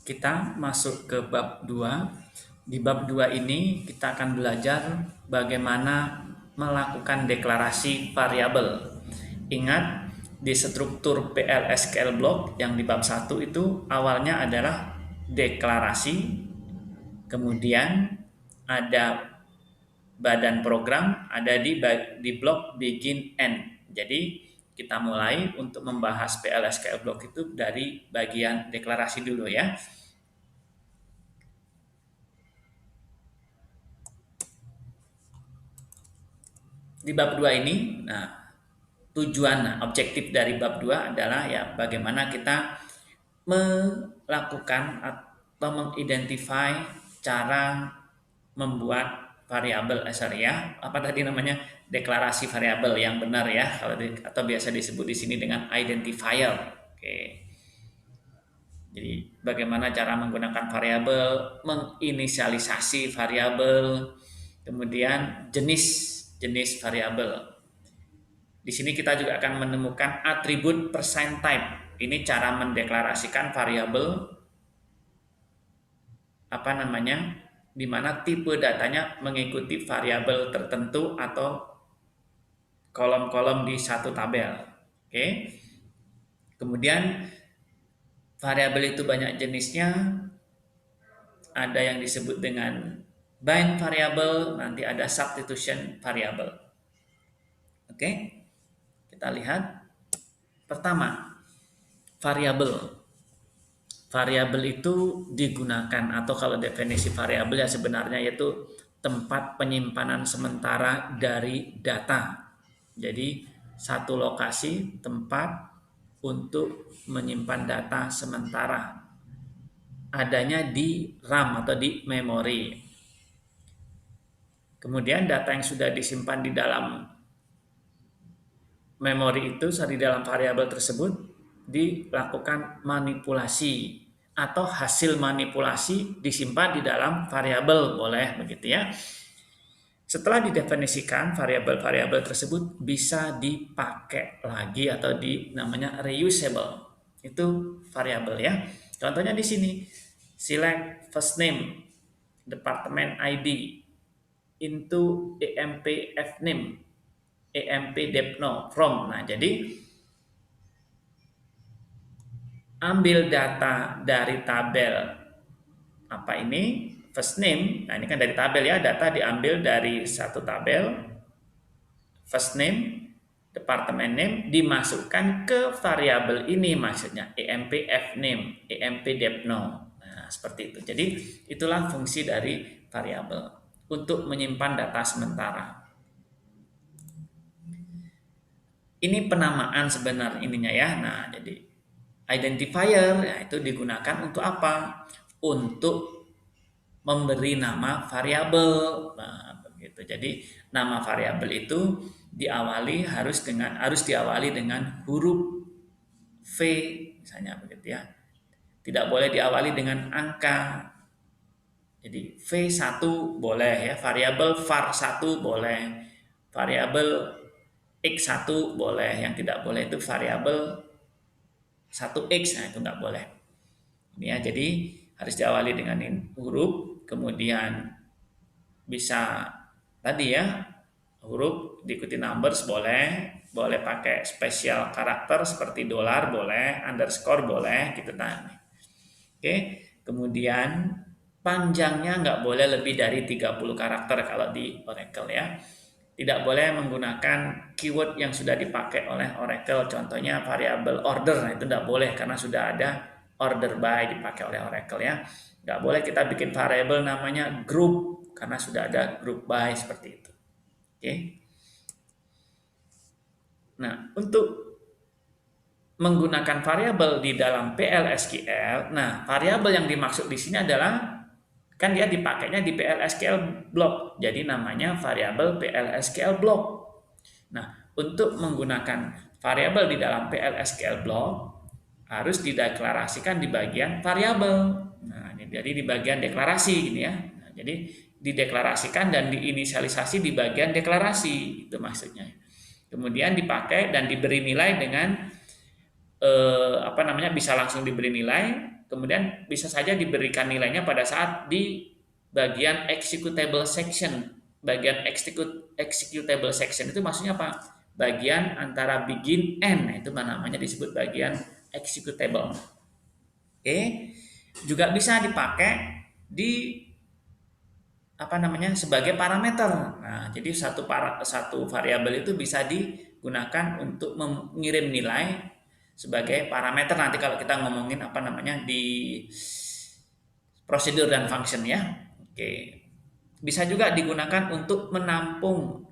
kita masuk ke bab 2. Di bab 2 ini kita akan belajar bagaimana melakukan deklarasi variabel. Ingat, di struktur PL/SQL block yang di bab 1 itu awalnya adalah deklarasi, kemudian ada badan program, ada di blok begin end. Jadi kita mulai untuk membahas PL/SQL block itu dari bagian deklarasi dulu ya. Di bab 2 ini, tujuan, objektif dari bab 2 adalah ya bagaimana kita melakukan atau mengidentify cara membuat variabel ya. Apa tadi namanya? Deklarasi variabel yang benar ya, atau biasa disebut di sini dengan identifier. Oke. Jadi bagaimana cara menggunakan variabel, menginisialisasi variabel, kemudian jenis variabel. Di sini kita juga akan menemukan atribut percent type. Ini cara mendeklarasikan variabel di mana tipe datanya mengikuti variabel tertentu atau kolom-kolom di satu tabel. Oke. Kemudian variabel itu banyak jenisnya. Ada yang disebut dengan bind variable, nanti ada substitution variable. Oke. Kita lihat. Pertama, variabel. Variabel itu digunakan, atau kalau definisi variabel ya sebenarnya yaitu tempat penyimpanan sementara dari data. Jadi satu lokasi tempat untuk menyimpan data sementara, adanya di RAM atau di memori. Kemudian data yang sudah disimpan di dalam memori itu, di dalam variabel tersebut dilakukan manipulasi, atau hasil manipulasi disimpan di dalam variabel, boleh begitu ya. Setelah didefinisikan, variabel-variabel tersebut bisa dipakai lagi atau namanya reusable. Itu variabel ya. Contohnya di sini, select first name, department ID into EMP fname, EMP depno from. Nah, jadi ambil data dari tabel first name. Nah, ini kan dari tabel ya, data diambil dari satu tabel, first name, department name, dimasukkan ke variabel ini, maksudnya EMP fname, EMP depno. Nah, seperti itu. Jadi itulah fungsi dari variabel untuk menyimpan data sementara. Ini penamaan sebenarnya ininya ya. Nah, jadi identifier ya, itu digunakan untuk apa? Untuk memberi nama variabel. Nah, begitu. Jadi nama variabel itu harus diawali dengan huruf V misalnya begitu ya. Tidak boleh diawali dengan angka. Jadi V1 boleh ya, variabel var1 boleh, variabel x1 boleh, yang tidak boleh itu variabel 1x, nah itu nggak boleh. Ini ya, jadi harus diawali dengan huruf, kemudian bisa tadi ya, huruf diikuti numbers boleh pakai spesial karakter seperti dolar boleh, underscore boleh gitu kan. Oke, kemudian panjangnya nggak boleh lebih dari 30 karakter kalau di Oracle ya. Tidak boleh menggunakan keyword yang sudah dipakai oleh Oracle, contohnya variabel order. Nah, itu tidak boleh karena sudah ada order by dipakai oleh Oracle ya. Nggak boleh kita bikin variabel namanya group karena sudah ada group by seperti itu. Oke. Nah, untuk menggunakan variabel di dalam PL/SQL, nah variabel yang dimaksud di sini adalah kan dia dipakainya di PL/SQL block, jadi namanya variabel PL/SQL block. Nah, untuk menggunakan variabel di dalam PL/SQL block harus dideklarasikan di bagian variabel. Nah, ini jadi di bagian deklarasi gini ya. Nah, jadi dideklarasikan dan diinisialisasi di bagian deklarasi, itu maksudnya. Kemudian dipakai dan diberi nilai dengan bisa langsung diberi nilai kemudian bisa saja diberikan nilainya pada saat di bagian executable section. Bagian executable section itu maksudnya apa? Bagian antara begin end, nah, itu namanya disebut bagian executable. Oke, juga bisa dipakai di apa namanya sebagai parameter. Nah, jadi satu variabel itu bisa digunakan untuk mengirim nilai sebagai parameter nanti kalau kita ngomongin apa namanya di prosedur dan function ya. Oke. Bisa juga digunakan untuk menampung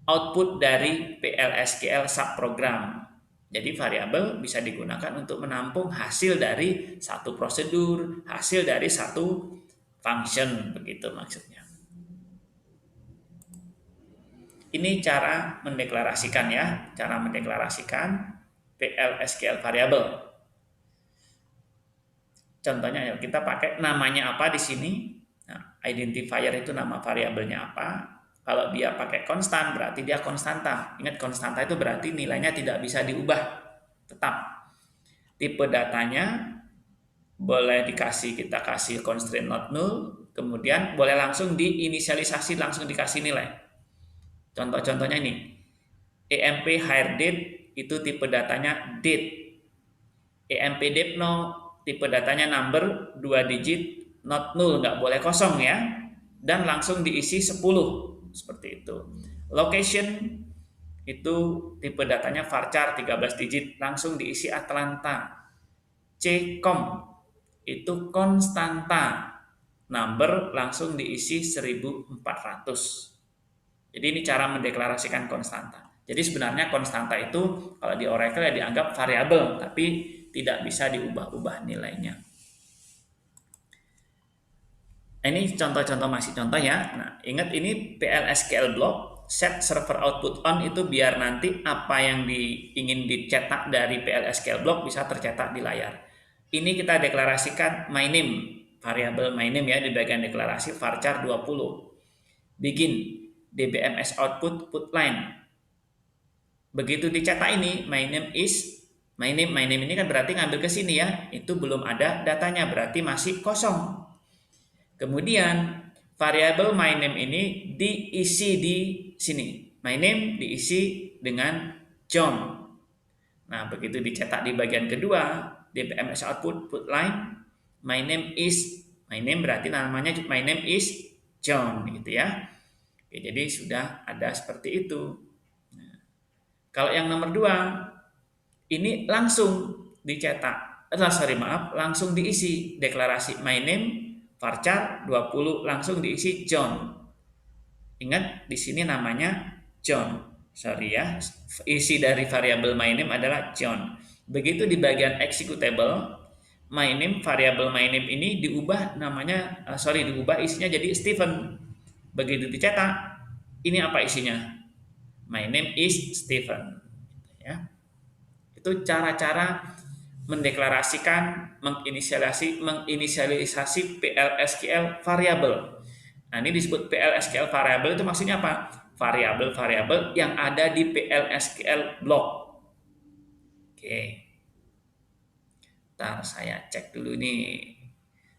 output dari PLSQL subprogram. Jadi variabel bisa digunakan untuk menampung hasil dari satu prosedur, hasil dari satu function, begitu maksudnya. Ini cara mendeklarasikan ya, cara mendeklarasikan PLSQL variabel. Contohnya ya kita pakai namanya apa di sini. Nah, identifier itu nama variabelnya apa. Kalau dia pakai konstan berarti dia konstanta. Ingat konstanta itu berarti nilainya tidak bisa diubah, tetap. Tipe datanya boleh kita kasih constraint not null, kemudian boleh langsung diinisialisasi, langsung dikasih nilai. Contoh-contohnya ini. EMP hire date itu tipe datanya date. EMP date no tipe datanya number 2 digit, not null, nggak boleh kosong ya, dan langsung diisi 10 seperti itu. Location itu tipe datanya varchar 13 digit, langsung diisi Atlanta. Ccom itu konstanta, number langsung diisi 1400. Jadi ini cara mendeklarasikan konstanta. Jadi sebenarnya konstanta itu kalau di Oracle ya dianggap variabel, tapi tidak bisa diubah-ubah nilainya. Ini contoh-contoh, masih contoh ya. Nah, ingat ini PLSQL block set server output on itu biar nanti apa yang ingin dicetak dari PLSQL block bisa tercetak di layar. Ini kita deklarasikan my name, variabel my name ya di bagian deklarasi varchar 20. Begin DBMS output put line. Begitu dicetak ini my name ini kan berarti ngambil ke sini ya, itu belum ada datanya, berarti masih kosong. Kemudian variabel my name ini diisi di sini. My name diisi dengan John. Nah, begitu dicetak di bagian kedua, DBMS output put line, my name berarti namanya my name is John gitu ya. Oke, jadi sudah ada seperti itu. Nah, kalau yang nomor 2 ini langsung dicetak. Langsung diisi deklarasi my name varchar 20 langsung diisi John. Ingat di sini namanya John. Sorry ya, isi dari variabel my name adalah John. Begitu di bagian executable, my name variabel my name ini diubah diubah isinya jadi Stephen. Begitu dicetak, ini apa isinya? My name is Stephen. Ya. Itu cara-cara mendeklarasikan, menginisialisasi PLSQL variabel. Nah, ini disebut PLSQL variabel itu maksudnya apa? Variabel-variabel yang ada di PLSQL block. Oke. Ntar saya cek dulu nih.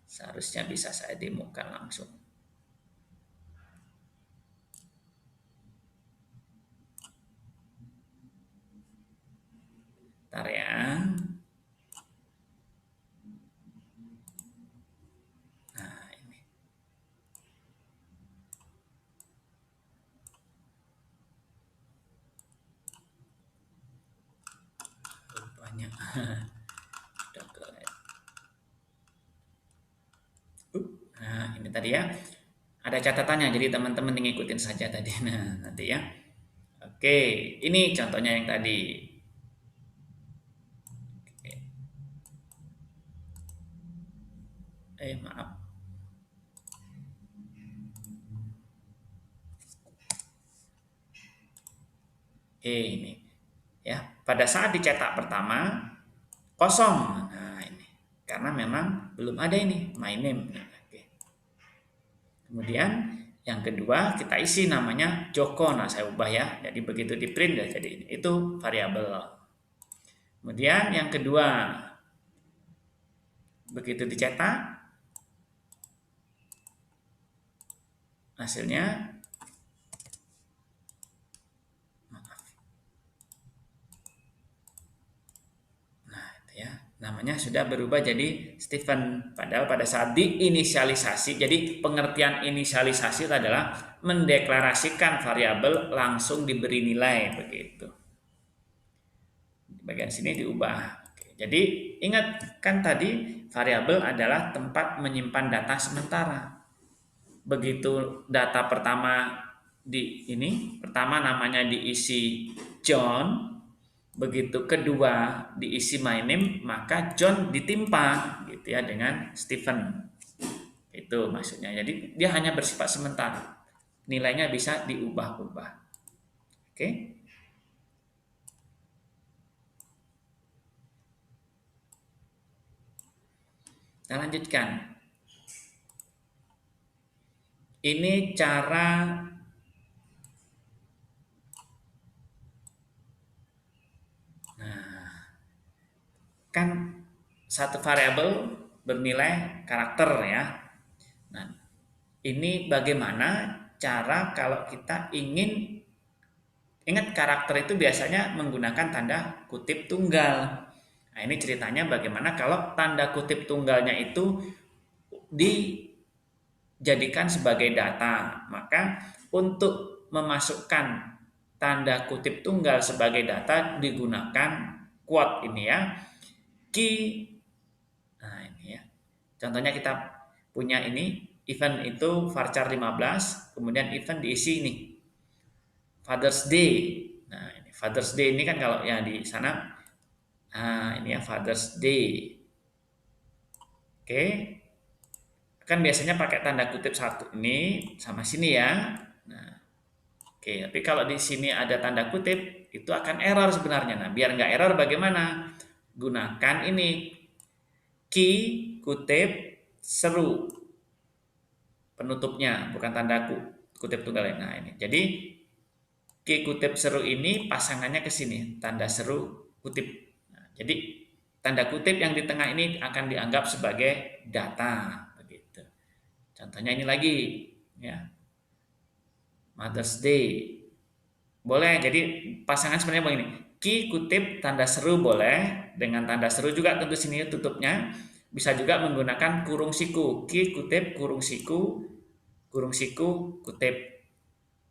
Seharusnya bisa saya demokan langsung. Ntar ya. Nah, ini. Rupanya. Nah, ini tadi ya. Ada catatannya, jadi teman-teman ngikutin saja tadi. Nah, nanti ya. Oke, ini contohnya yang tadi. Maaf. Ini ya, pada saat dicetak pertama kosong. Nah, ini karena memang belum ada ini my name. Nah, oke. Kemudian yang kedua kita isi namanya Joko. Nah, saya ubah ya. Jadi begitu di print ya, jadi itu variabel. Kemudian yang kedua Begitu dicetak, hasilnya ya namanya sudah berubah jadi Stephen. Padahal pada saat diinisialisasi, jadi pengertian inisialisasi adalah mendeklarasikan variabel langsung diberi nilai begitu. Di bagian sini diubah. Oke, jadi ingat kan tadi variabel adalah tempat menyimpan data sementara. Begitu data pertama pertama namanya diisi John, begitu kedua diisi my name, maka John ditimpa gitu ya dengan Stephen. Itu maksudnya. Jadi dia hanya bersifat sementara. Nilainya bisa diubah-ubah. Oke. Kita lanjutkan. Ini cara kan satu variabel bernilai karakter ya. Nah, ini bagaimana cara kalau kita ingin, ingat karakter itu biasanya menggunakan tanda kutip tunggal. Nah, ini ceritanya bagaimana kalau tanda kutip tunggalnya itu dijadikan sebagai data. Maka untuk memasukkan tanda kutip tunggal sebagai data digunakan quote ini ya. Key. Nah, ini ya. Contohnya kita punya ini event itu varchar 15, kemudian event diisi ini Father's Day. Nah, ini Father's Day ini kan kalau yang di sana, nah ini ya Father's Day. Oke, kan biasanya pakai tanda kutip satu ini sama sini ya. Nah, oke, tapi kalau di sini ada tanda kutip itu akan error sebenarnya. Nah, biar nggak error bagaimana? Gunakan ini key kutip seru penutupnya, bukan tanda kutip tunggal. Nah, ini. Jadi Q kutip seru ini pasangannya ke sini, tanda seru kutip. Nah, jadi tanda kutip yang di tengah ini akan dianggap sebagai data begitu. Contohnya ini lagi ya. Mother's Day. Boleh, jadi pasangan sebenarnya begini. Q kutip tanda seru boleh, dengan tanda seru juga tentu sini tutupnya. Bisa juga menggunakan kurung siku. Q kutip kurung siku kutip.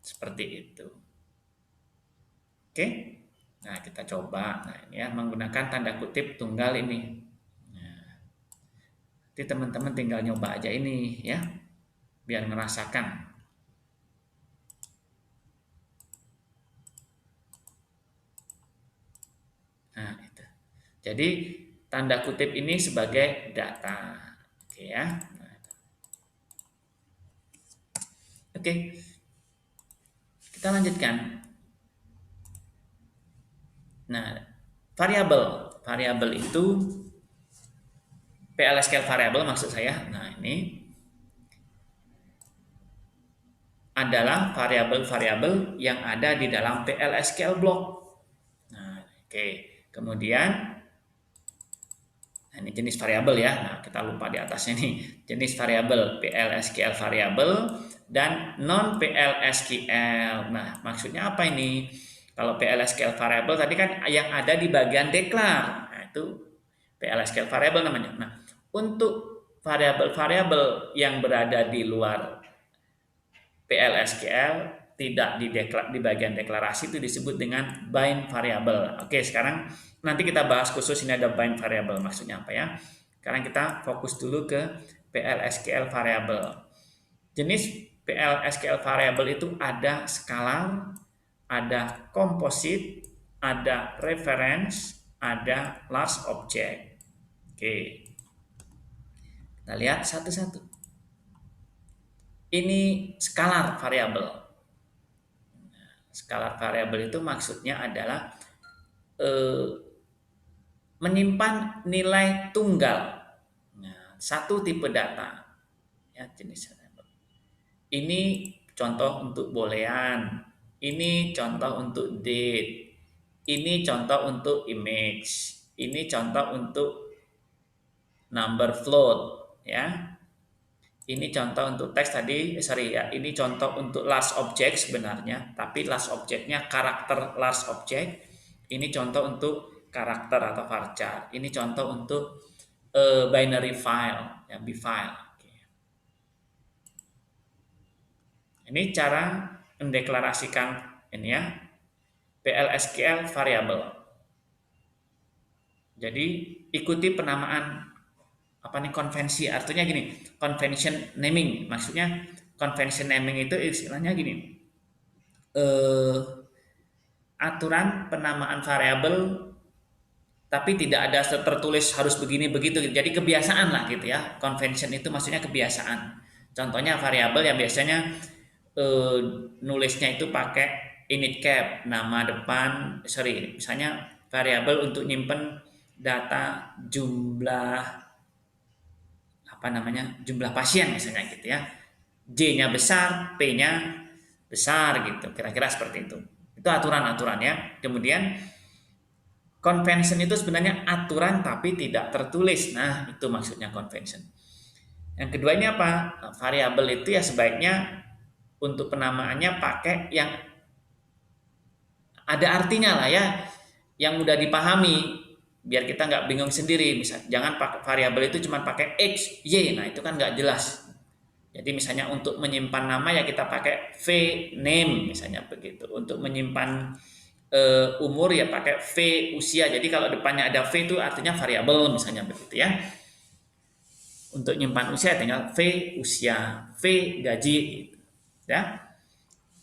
Seperti itu. Oke, nah kita coba. Nah ini ya menggunakan tanda kutip tunggal ini. Nah, nanti teman-teman tinggal nyoba aja ini ya, biar merasakan. Nah itu. Jadi tanda kutip ini sebagai data. Oke ya. Nah, oke, kita lanjutkan. Nah, variabel itu PLSQL variabel maksud saya. Nah, ini adalah variabel-variabel yang ada di dalam PLSQL block. Nah, oke. Kemudian nah, ini jenis variabel ya. Nah, kita lupa di atasnya nih. Jenis variabel PLSQL variabel dan non PLSQL. Nah, maksudnya apa ini? Kalau PLSQL variabel tadi kan yang ada di bagian declare. Nah, itu PLSQL variabel namanya. Nah, untuk variabel-variabel yang berada di luar PLSQL tidak di bagian deklarasi itu disebut dengan bind variable. Oke, sekarang nanti kita bahas khusus ini ada bind variable maksudnya apa ya. Sekarang kita fokus dulu ke PLSQL variable. Jenis PLSQL variable itu ada scalar, ada composite, ada reference, ada large object. Oke. Kita lihat satu-satu. Ini scalar variable. Scalar variable itu maksudnya adalah menyimpan nilai tunggal. Nah, satu tipe data. Ya, jenis variable. Ini contoh untuk boolean. Ini contoh untuk date. Ini contoh untuk image. Ini contoh untuk number float ya. Ini contoh untuk teks tadi, sorry ya, ini contoh untuk large object sebenarnya, tapi large objectnya karakter large object. Ini contoh untuk karakter atau varchar. Ini contoh untuk binary file, ya, B-file. Oke. Ini cara mendeklarasikan ini ya, PLSQL variable. Jadi ikuti penamaan apa nih konvensi, artinya gini, convention naming, maksudnya convention naming itu istilahnya gini, eh, aturan penamaan variabel tapi tidak ada tertulis harus begini begitu, jadi kebiasaan lah gitu ya. Convention itu maksudnya kebiasaan. Contohnya variabel yang biasanya eh, nulisnya itu pakai init cap, nama depan, sorry, misalnya variabel untuk nyimpen data jumlah apa namanya, jumlah pasien misalnya gitu ya, J-nya besar, P-nya besar gitu, kira-kira seperti itu. Itu aturan-aturan ya. Kemudian convention itu sebenarnya aturan tapi tidak tertulis. Nah, itu maksudnya convention. Yang kedua ini apa? Variabel itu ya sebaiknya untuk penamaannya pakai yang ada artinya lah ya, yang mudah dipahami biar kita nggak bingung sendiri. Misal jangan pakai variabel itu cuma pakai x, y, nah itu kan nggak jelas. Jadi misalnya untuk menyimpan nama ya kita pakai v name misalnya begitu. Untuk menyimpan umur ya pakai v usia. Jadi kalau depannya ada v itu artinya variabel misalnya begitu ya. Untuk nyimpan usia tinggal v usia, v gaji gitu. Ya.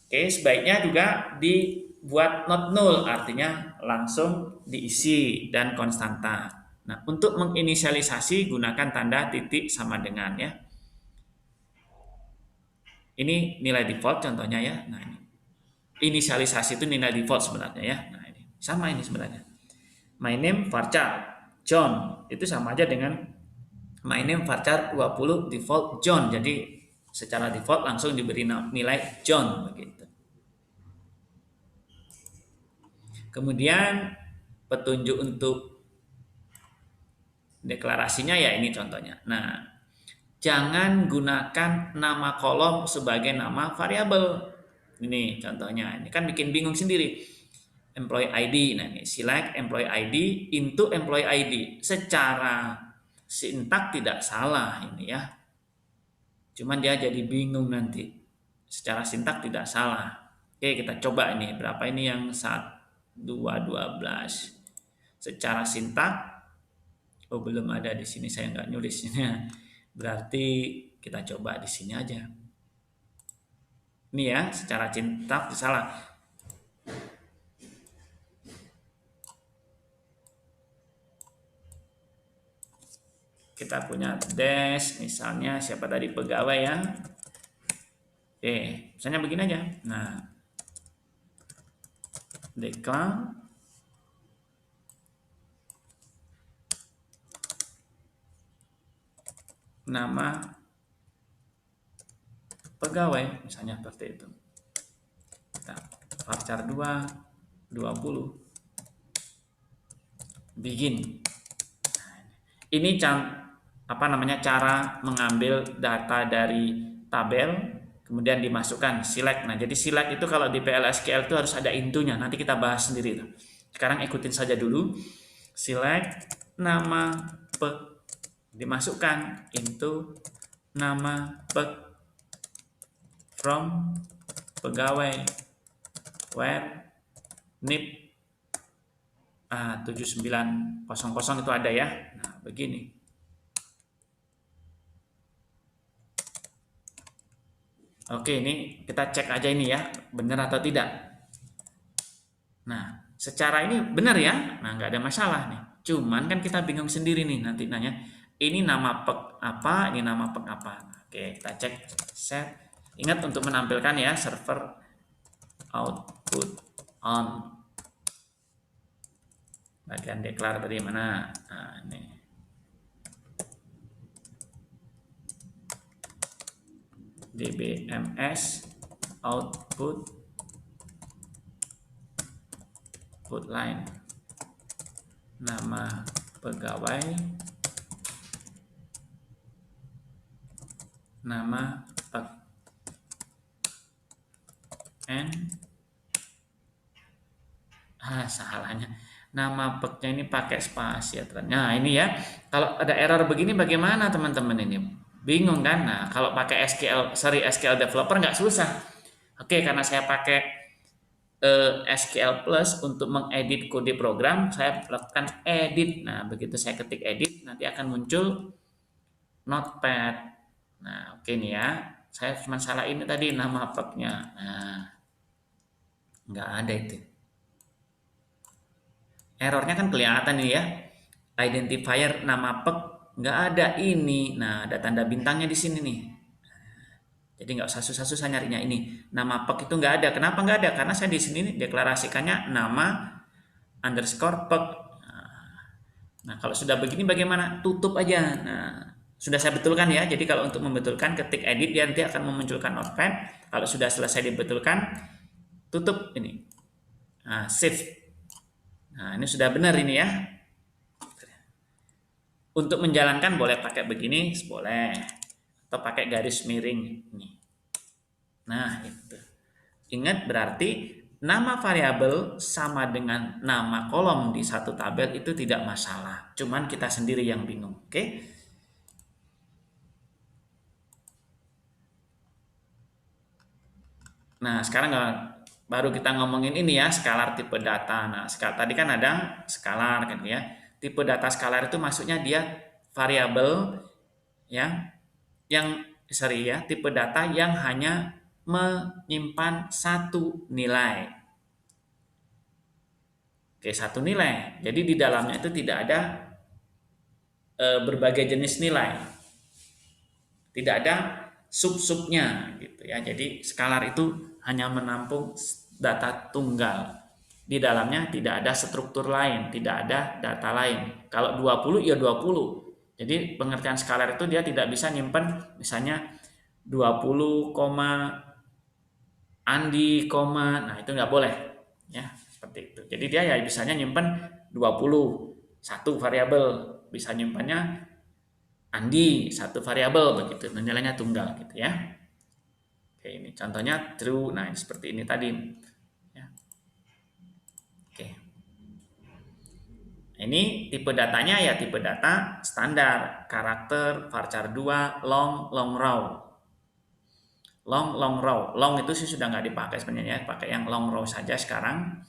Oke, sebaiknya juga dibuat not null, artinya langsung diisi dan konstanta. Nah, untuk menginisialisasi gunakan tanda titik sama dengan ya. Ini nilai default contohnya ya. Nah, ini inisialisasi itu nilai default sebenarnya ya. Nah, ini sama ini sebenarnya. My name varchar John itu sama aja dengan my name varchar 20 default John. Jadi secara default langsung diberi nilai John begitu. Kemudian petunjuk untuk deklarasinya ya ini contohnya. Nah, jangan gunakan nama kolom sebagai nama variabel. Ini contohnya. Ini kan bikin bingung sendiri. Employee ID. Nah, ini select employee ID into employee ID. Secara sintak tidak salah ini ya. Cuman dia jadi bingung nanti. Secara sintak tidak salah. Oke, kita coba ini. Berapa ini yang 12. Secara sintak, oh belum ada di sini, saya nggak nulisnya. Berarti kita coba di sini aja. Ini ya, secara sintak salah. Kita punya dash, misalnya siapa tadi pegawai ya. Oke, misalnya begini aja. Nah, declare nama pegawai, misalnya seperti itu. Kita varchar 2, 20. Begin. Ini apa namanya cara mengambil data dari tabel kemudian dimasukkan select. Nah, jadi select itu kalau di PLSQL itu harus ada intunya. Nanti kita bahas sendiri tuh. Sekarang ikutin saja dulu. Select nama dimasukkan into nama from pegawai where NIP 7900 itu ada ya. Nah, begini. Oke, ini kita cek aja ini ya, benar atau tidak. Nah, secara ini benar ya. Nah, nggak ada masalah nih. Cuman kan kita bingung sendiri nih nanti nanya, ini nama peg apa, ini nama peg apa. Oke, kita cek set. Ingat untuk menampilkan ya server output on. Bagian declare tadi mana? Nah, ini. DBMS output line nama pegawai nama peg and salahnya. Nama pegnya ini pakai spasi ya. Nah, ini ya. Kalau ada error begini bagaimana teman-teman ini? Bingung kan? Nah, kalau pakai SQL, SQL Developer nggak susah. Oke, karena saya pakai SQL Plus untuk mengedit kode program, saya lakukan edit. Nah, begitu saya ketik edit, nanti akan muncul Notepad. Nah, oke nih ya. Saya cuma salah ini tadi nama pegnya. Nah, nggak ada itu. Errornya kan kelihatan nih ya. Identifier nama peg nggak ada ini. Nah, ada tanda bintangnya di sini nih. Jadi nggak usah susah-susah nyarinya ini. Nama peg itu nggak ada. Kenapa nggak ada? Karena saya di sini deklarasikannya nama underscore peg. Nah, kalau sudah begini bagaimana? Tutup aja. Nah, sudah saya betulkan ya. Jadi kalau untuk membetulkan ketik edit dia nanti akan memunculkan notepad. Kalau sudah selesai dibetulkan, tutup ini. Nah, save. Nah, ini sudah benar ini ya. Untuk menjalankan boleh pakai begini, boleh. Atau pakai garis miring ini. Nah, itu. Ingat berarti nama variabel sama dengan nama kolom di satu tabel itu tidak masalah. Cuman kita sendiri yang bingung, oke? Nah, sekarang baru kita ngomongin ini ya, skalar tipe data. Nah, tadi kan ada skalar kan ya. Tipe data skalar itu maksudnya dia variabel yang sorry ya, tipe data yang hanya menyimpan satu nilai. Oke, satu nilai. Jadi di dalamnya itu tidak ada berbagai jenis nilai. Tidak ada sub-subnya gitu ya. Jadi skalar itu hanya menampung data tunggal. Di dalamnya tidak ada struktur lain, tidak ada data lain. Kalau 20 ya 20. Jadi pengertian skalar itu dia tidak bisa nyimpen misalnya 20, Andi, nah itu nggak boleh ya seperti itu. Jadi dia ya bisanya nyimpen 20 satu variabel, bisa nyimpannya Andi satu variabel begitu, nilainya tunggal gitu ya. Oke, ini contohnya true. Nah, ini seperti ini tadi ya. Oke. Ini tipe datanya ya tipe data standar, karakter, varchar 2, long row. Long row. Long itu sih sudah nggak dipakai sebenarnya, pakai yang long row saja sekarang.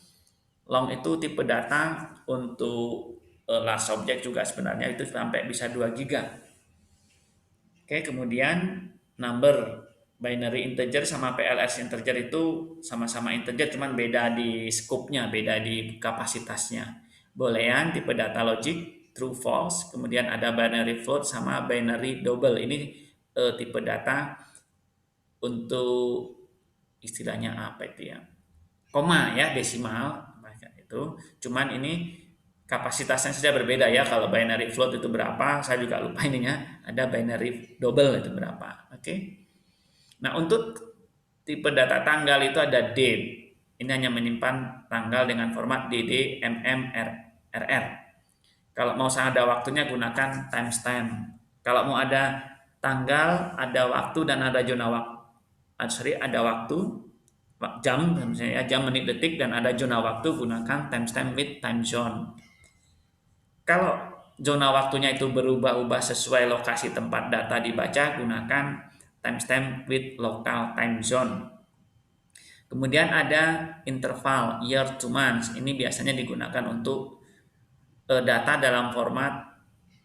Long itu tipe data untuk last object juga sebenarnya itu sampai bisa 2 giga. Oke, kemudian number binary integer sama PLS integer itu sama-sama integer cuman beda di scope-nya, beda di kapasitasnya. Boolean tipe data logic true false, kemudian ada binary float sama binary double. Ini tipe data untuk istilahnya apa itu ya? Koma ya, desimal itu. Cuman ini kapasitasnya sudah berbeda ya. Kalau binary float itu berapa? Saya juga lupa ininya. Ada binary double itu berapa? Oke. Nah, untuk tipe data tanggal itu ada date. Ini hanya menyimpan tanggal dengan format DD, MM, RR. Kalau mau ada waktunya gunakan timestamp. Kalau mau ada tanggal, ada waktu dan ada zona waktu. Sorry, ada waktu, jam misalnya ya, jam, menit, detik dan ada zona waktu gunakan timestamp with time zone. Kalau zona waktunya itu berubah-ubah sesuai lokasi tempat data dibaca, gunakan timestamp with local time zone. Kemudian ada interval year to month. Ini biasanya digunakan untuk data dalam format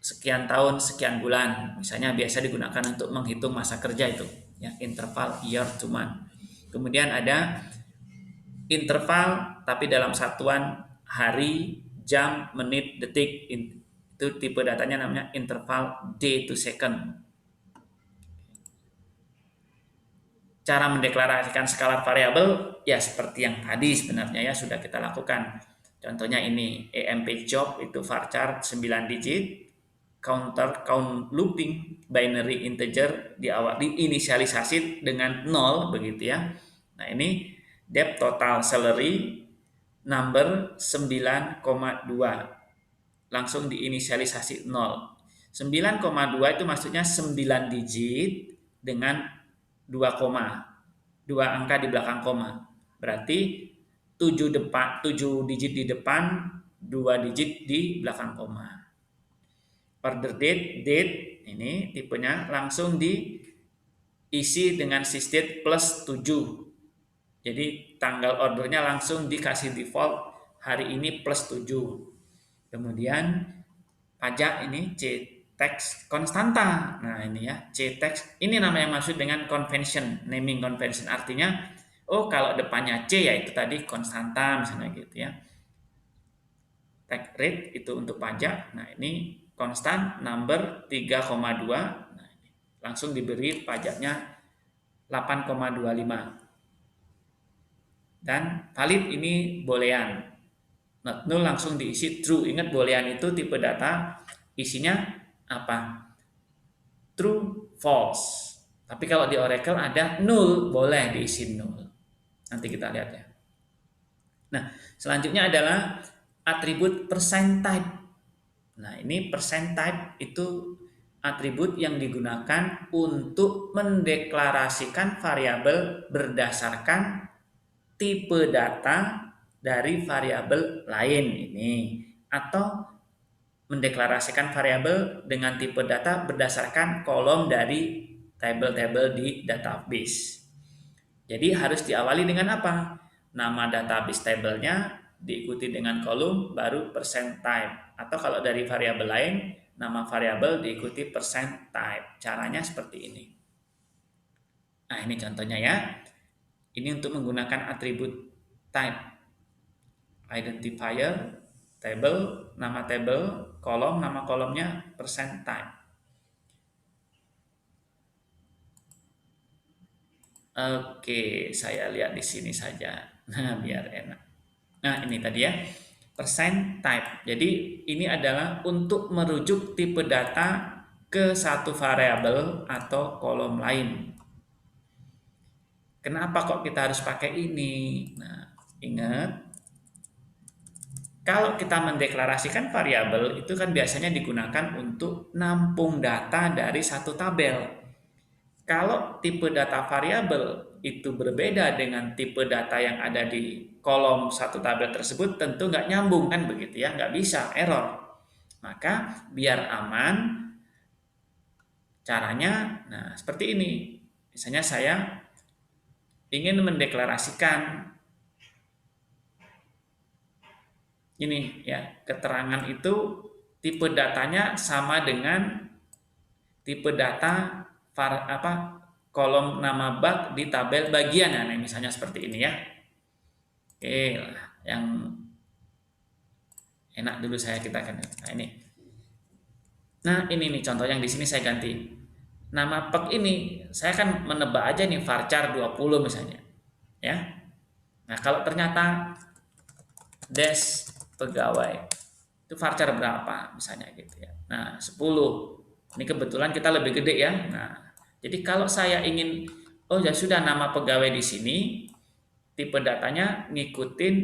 sekian tahun, sekian bulan. Misalnya biasa digunakan untuk menghitung masa kerja itu, ya, interval year to month. Kemudian ada interval tapi dalam satuan hari, jam, menit, detik. Itu tipe datanya namanya interval day to second. Cara mendeklarasikan skalar variabel ya seperti yang tadi sebenarnya ya sudah kita lakukan. Contohnya ini EMP job itu varchar 9 digit, count looping binary integer di awal diinisialisasi dengan 0 begitu ya. Nah, ini depth total salary number 9,2 langsung diinisialisasi 0. 9,2 itu maksudnya 9 digit dengan 2 koma, 2 angka di belakang koma. Berarti 7 digit di depan, 2 digit di belakang koma. Order date ini tipenya langsung diisi dengan sysdate plus 7. Jadi tanggal ordernya langsung dikasih default hari ini plus 7. Kemudian pajak ini C-text konstanta. Nah ini ya, C-text ini nama yang maksud dengan convention, naming convention. Artinya, oh kalau depannya C ya itu tadi konstanta misalnya gitu ya. Tax rate itu untuk pajak. Nah ini konstan number 3,2. Nah, ini langsung diberi pajaknya 8,25. Dan valid ini boolean. Not null langsung diisi true. Ingat boolean itu tipe data isinya apa? True, false. Tapi kalau di Oracle ada null, boleh diisi null. Nanti kita lihat ya. Nah, selanjutnya adalah atribut percent type. Nah, ini percent type itu atribut yang digunakan untuk mendeklarasikan variabel berdasarkan tipe data dari variabel lain ini, atau mendeklarasikan variabel dengan tipe data berdasarkan kolom dari tabel-tabel di database. Jadi harus diawali dengan apa? Nama database tabelnya diikuti dengan kolom baru percent type, atau kalau dari variabel lain nama variabel diikuti percent type. Caranya seperti ini. Nah, ini contohnya ya. Ini untuk menggunakan atribut type, identifier, table, nama table, kolom, nama kolomnya, percent type. Oke, saya lihat di sini saja. Nah, biar enak. Nah, ini tadi ya, percent type. Jadi, ini adalah untuk merujuk tipe data ke satu variabel atau kolom lain. Kenapa kok kita harus pakai ini? Nah, ingat, kalau kita mendeklarasikan variabel itu kan biasanya digunakan untuk nampung data dari satu tabel. Kalau tipe data variabel itu berbeda dengan tipe data yang ada di kolom satu tabel tersebut, tentu nggak nyambung kan begitu ya, nggak bisa, error. Maka biar aman, caranya, nah seperti ini. Misalnya saya ingin mendeklarasikan ini ya, keterangan itu tipe datanya sama dengan tipe data kolom nama bak di tabel bagian. Nah, misalnya seperti ini ya. Oke, yang enak dulu kita kan. Nah, ini. Nah, ini nih contoh yang di sini saya ganti. Nama pek ini saya kan menebak aja nih varchar 20 misalnya. Ya. Nah, kalau ternyata des pegawai itu varchar berapa misalnya gitu ya. Nah, 10. Ini kebetulan kita lebih gede ya. Nah, jadi kalau saya ingin, oh ya sudah nama pegawai di sini, tipe datanya ngikutin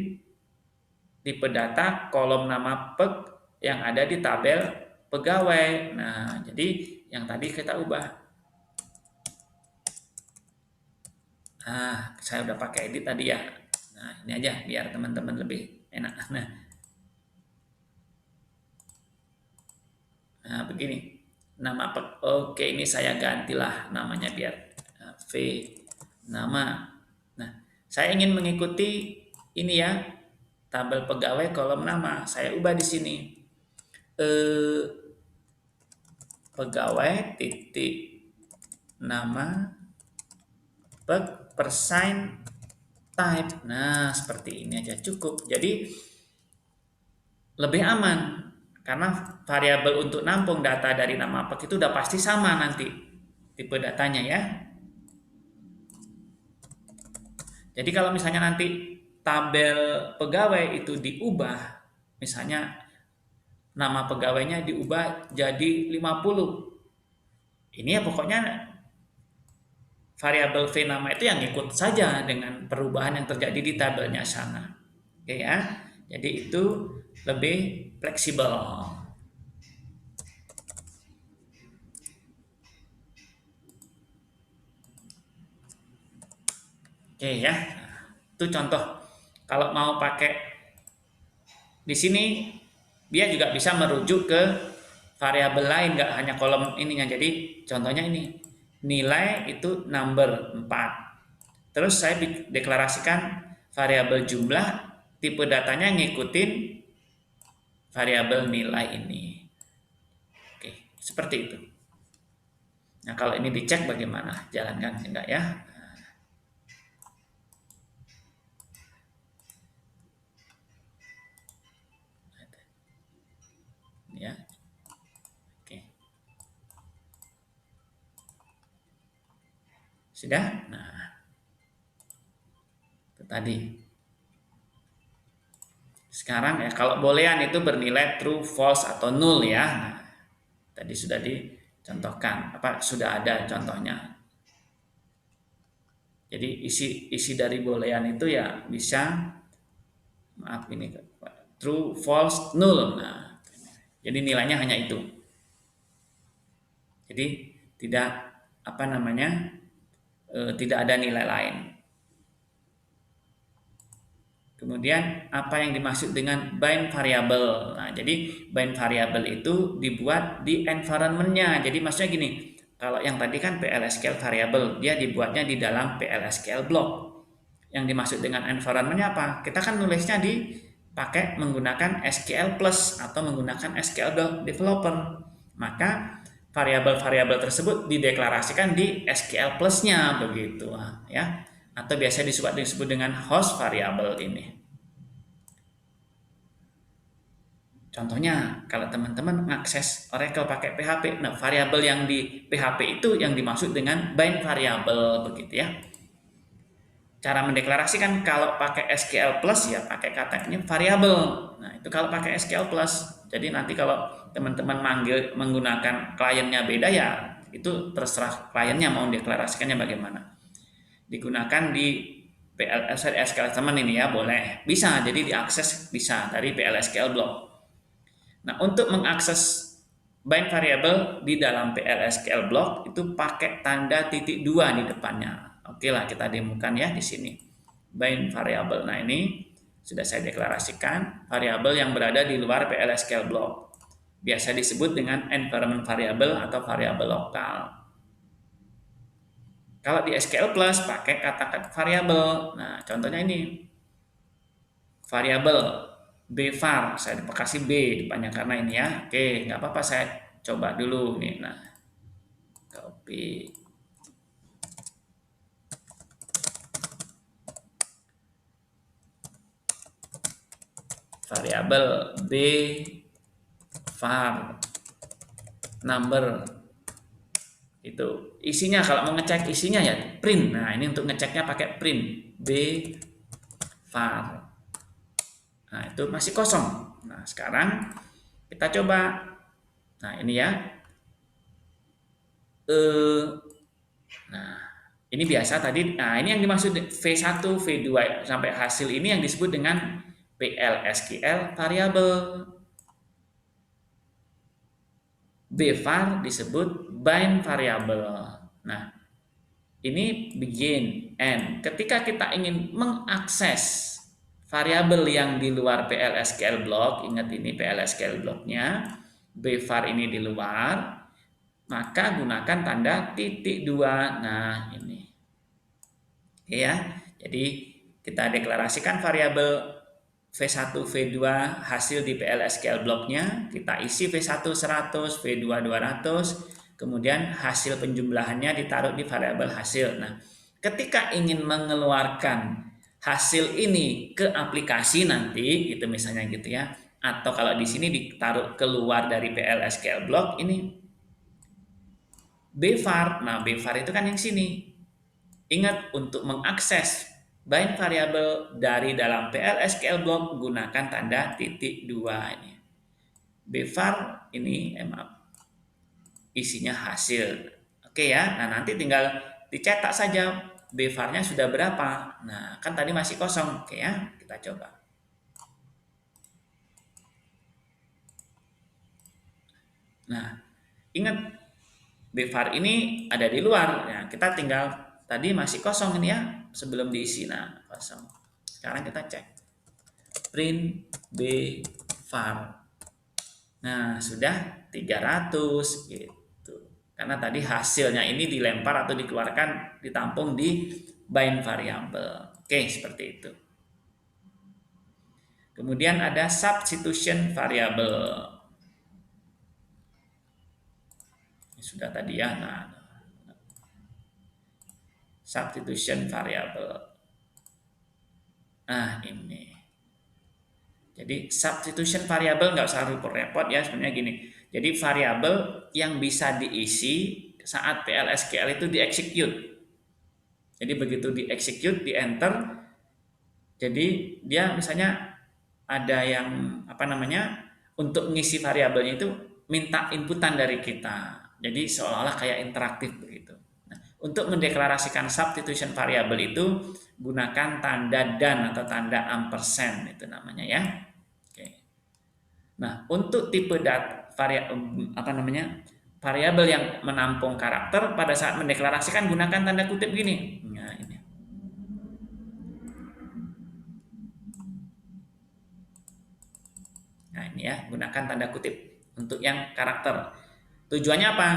tipe data kolom nama peg yang ada di tabel pegawai. Nah, jadi yang tadi kita ubah. Nah, saya udah pakai edit tadi ya. Nah, ini aja biar teman-teman lebih enak. Nah, begini. Nama peg. Oke, ini saya gantilah namanya biar V nama. Nah, saya ingin mengikuti ini ya, tabel pegawai kolom nama. Saya ubah di sini. Pegawai titik nama persign type. Nah, seperti ini aja cukup. Jadi lebih aman karena variabel untuk nampung data dari nama peg itu udah pasti sama nanti tipe datanya ya. Jadi kalau misalnya nanti tabel pegawai itu diubah, misalnya nama pegawainya diubah jadi 50. Ini ya pokoknya variabel V nama itu yang ikut saja dengan perubahan yang terjadi di tabelnya sana. Oke ya. Jadi itu lebih fleksibel. Oke ya. Nah, itu contoh. Kalau mau pakai di sini dia juga bisa merujuk ke variabel lain, nggak hanya kolom ininya. Jadi contohnya ini nilai itu number 4. Terus saya deklarasikan variabel jumlah, tipe datanya ngikutin variabel nilai ini. Oke, seperti itu. Nah, kalau ini dicek bagaimana? Jalankan enggak ya? Ya. Oke. Sudah? Nah, itu tadi. Sekarang ya, kalau boolean itu bernilai true, false atau null ya. Nah, tadi sudah dicontohkan, apa sudah ada contohnya. Jadi isi dari boolean itu ya bisa, maaf ini true, false, null. Nah, jadi nilainya hanya itu. Jadi tidak apa namanya, tidak ada nilai lain. Kemudian apa yang dimaksud dengan bind variable? Nah, jadi bind variable itu dibuat di environment-nya. Jadi maksudnya gini, kalau yang tadi kan PL/SQL variable, dia dibuatnya di dalam PL/SQL block. Yang dimaksud dengan environment-nya apa? Kita kan nulisnya pakai menggunakan SQL plus atau menggunakan SQL developer. Maka variabel-variabel tersebut dideklarasikan di SQL plus-nya begitu ya. Atau biasa disebut dengan host variable ini. Contohnya, kalau teman-teman mengakses Oracle pakai PHP, nah variabel yang di PHP itu yang dimaksud dengan bind variable begitu ya. Cara mendeklarasikan kalau pakai SQL plus ya pakai katanya variabel. Nah, itu kalau pakai SQL plus. Jadi nanti kalau teman-teman manggil menggunakan kliennya beda ya itu terserah kliennya mau deklarasikannya bagaimana. Digunakan di PL/SQL teman ini ya boleh. Bisa jadi diakses bisa dari PL/SQL block. Nah, untuk mengakses bind variable di dalam PL/SQL block itu pakai tanda titik 2 di depannya. Oke lah, kita demokan ya di sini. Bind variable. Nah, ini sudah saya deklarasikan variabel yang berada di luar PL/SQL block. Biasa disebut dengan environment variable atau variabel lokal. Kalau di SQL Plus pakai kata-kata variabel. Nah, contohnya ini variabel bvar, saya kasih b depannya karena ini ya. Oke, nggak apa-apa saya coba dulu nih. Nah, copy variabel b var number itu isinya kalau mau ngecek isinya ya print. Nah, ini untuk ngeceknya pakai print b var. Nah, itu masih kosong. Nah, sekarang kita coba. Nah, ini ya. Nah, ini biasa tadi. Nah, ini yang dimaksud V1, V2 sampai hasil ini yang disebut dengan PL/SQL variable. Bvar disebut bind variable. Nah, ini begin, end. Ketika kita ingin mengakses variabel yang di luar PL/SQL block, ingat ini PL/SQL blocknya, bvar ini di luar, maka gunakan tanda titik 2. Nah, ini. Ya, jadi kita deklarasikan variabel V1, V2 hasil di PL/SQL blocknya, kita isi V1 100, V2 200, kemudian hasil penjumlahannya ditaruh di variabel hasil. Nah, ketika ingin mengeluarkan hasil ini ke aplikasi nanti, itu misalnya gitu ya, atau kalau di sini ditaruh keluar dari PL/SQL block ini bvar. Nah, bvar itu kan yang sini. Ingat, untuk mengakses bind variabel dari dalam PL/SQL block gunakan tanda titik 2 ini. Bvar ini isinya hasil. Oke ya. Nah, nanti tinggal dicetak saja bvar-nya sudah berapa. Nah, kan tadi masih kosong. Oke ya, kita coba. Nah, ingat bvar ini ada di luar. Nah, kita tinggal tadi masih kosong ini ya. sebelum diisi. Nah, kosong. Sekarang kita cek. Print B var. Nah, sudah 300 gitu. Karena tadi hasilnya ini dilempar atau dikeluarkan ditampung di bind variable. Oke, seperti itu. Kemudian ada substitution variable. Ini sudah tadi ya. Nah, substitution variable. Nah, ini. Jadi substitution variable nggak usah repot-repot ya, sebenarnya gini. Jadi variabel yang bisa diisi saat PLSQL itu di-execute. Jadi begitu di-execute, di-enter, jadi dia misalnya ada yang apa namanya, untuk mengisi variabelnya itu minta inputan dari kita. Jadi seolah-olah kayak interaktif begitu. Nah, untuk mendeklarasikan substitution variable itu gunakan tanda dan atau tanda ampersand itu namanya ya. Oke. Nah, untuk tipe variabel yang menampung karakter pada saat mendeklarasikan gunakan tanda kutip gini. Nah, ini. Nah, ini ya, gunakan tanda kutip untuk yang karakter. Tujuannya apa?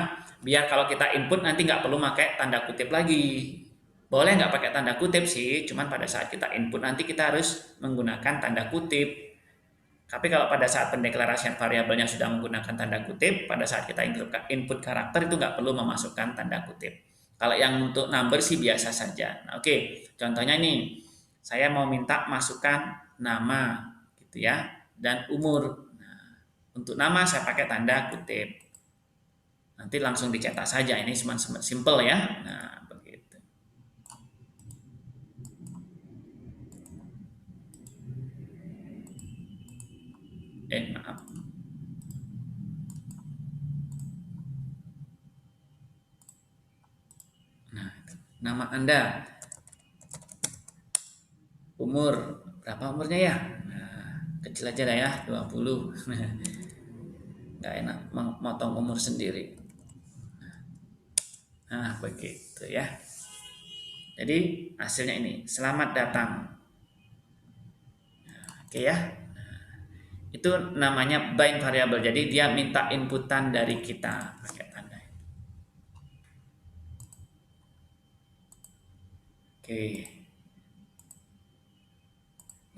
Biar kalau kita input nanti nggak perlu pakai tanda kutip lagi. Boleh nggak pakai tanda kutip sih, cuman pada saat kita input nanti kita harus menggunakan tanda kutip. Tapi kalau pada saat pendeklarasian variabelnya sudah menggunakan tanda kutip, pada saat kita input karakter itu nggak perlu memasukkan tanda kutip. Kalau yang untuk number sih biasa saja. Nah, oke, contohnya nih, saya mau minta masukkan nama, gitu ya, dan umur. Nah, untuk nama saya pakai tanda kutip. Nanti langsung dicetak saja. Ini cuma simple ya. Nah, begitu. Maaf. Nah, nama Anda. Umur, berapa umurnya ya? Nah, kecil aja lah ya, 20. Nggak enak memotong umur sendiri. Nah, begitu ya. Jadi hasilnya ini, selamat datang. Nah, oke ya. Itu namanya bind variable. Jadi dia minta inputan dari kita pakai tanda. Oke.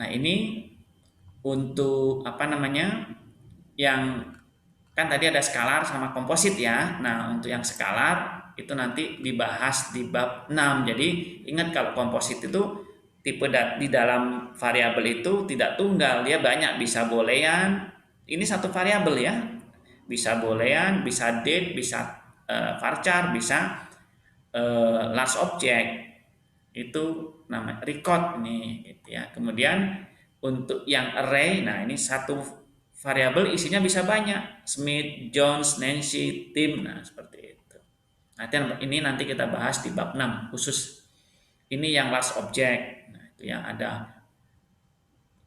Nah, ini untuk apa namanya? Yang kan tadi ada skalar sama komposit ya. Nah, untuk yang skalar itu nanti dibahas di bab 6. Jadi ingat kalau komposit itu tipe di dalam variabel itu tidak tunggal, dia banyak, bisa boolean. Ini satu variabel ya. Bisa boolean, bisa date, bisa varchar, bisa large object. Itu namanya record nih gitu ya. Kemudian untuk yang array, nah ini satu variabel isinya bisa banyak. Smith, Jones, Nancy, Tim, nah seperti itu. Nanti kita bahas di bab 6 khusus. Ini yang large object. Nah, itu yang ada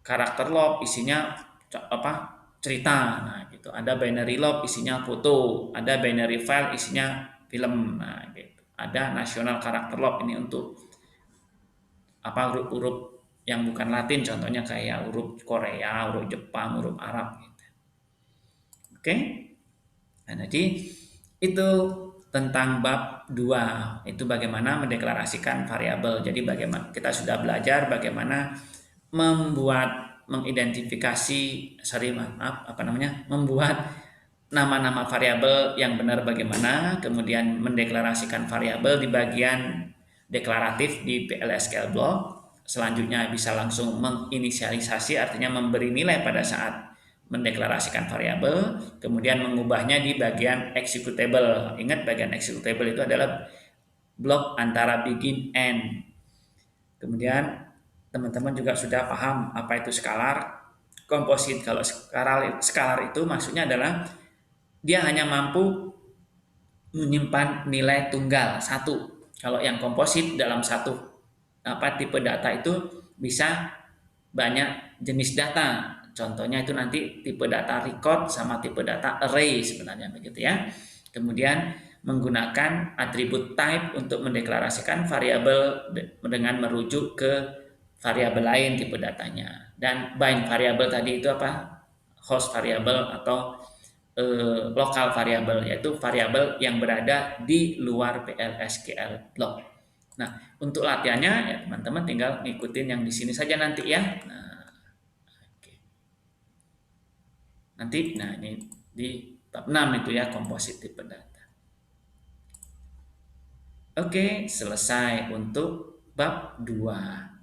karakter log isinya apa? Cerita. Nah, gitu. Ada binary log isinya foto, ada binary file isinya film. Nah, gitu. Ada national karakter log ini untuk apa huruf-huruf yang bukan Latin, contohnya kayak huruf Korea, huruf Jepang, huruf Arab gitu. Oke. Nah, jadi itu tentang bab 2, itu bagaimana mendeklarasikan variabel. Jadi bagaimana kita sudah belajar bagaimana mengidentifikasi membuat nama-nama variabel yang benar bagaimana, kemudian mendeklarasikan variabel di bagian deklaratif di PLSQL block. Selanjutnya bisa langsung menginisialisasi, artinya memberi nilai pada saat mendeklarasikan variabel, kemudian mengubahnya di bagian executable. Ingat, bagian executable itu adalah blok antara begin end. Kemudian teman-teman juga sudah paham apa itu skalar, komposit. Kalau skalar itu maksudnya adalah dia hanya mampu menyimpan nilai tunggal satu. Kalau yang komposit dalam satu tipe data itu bisa banyak jenis data. Contohnya itu nanti tipe data record sama tipe data array sebenarnya begitu ya. Kemudian menggunakan atribut type untuk mendeklarasikan variabel dengan merujuk ke variabel lain tipe datanya. Dan bind variabel tadi itu apa? Host variabel atau lokal variabel, yaitu variabel yang berada di luar PLSQL block. Nah, untuk latihannya ya teman-teman tinggal ngikutin yang di sini saja nanti ya. Nah, oke. Nanti nah ini di bab 6 itu ya, composite type data. Oke, selesai untuk bab 2.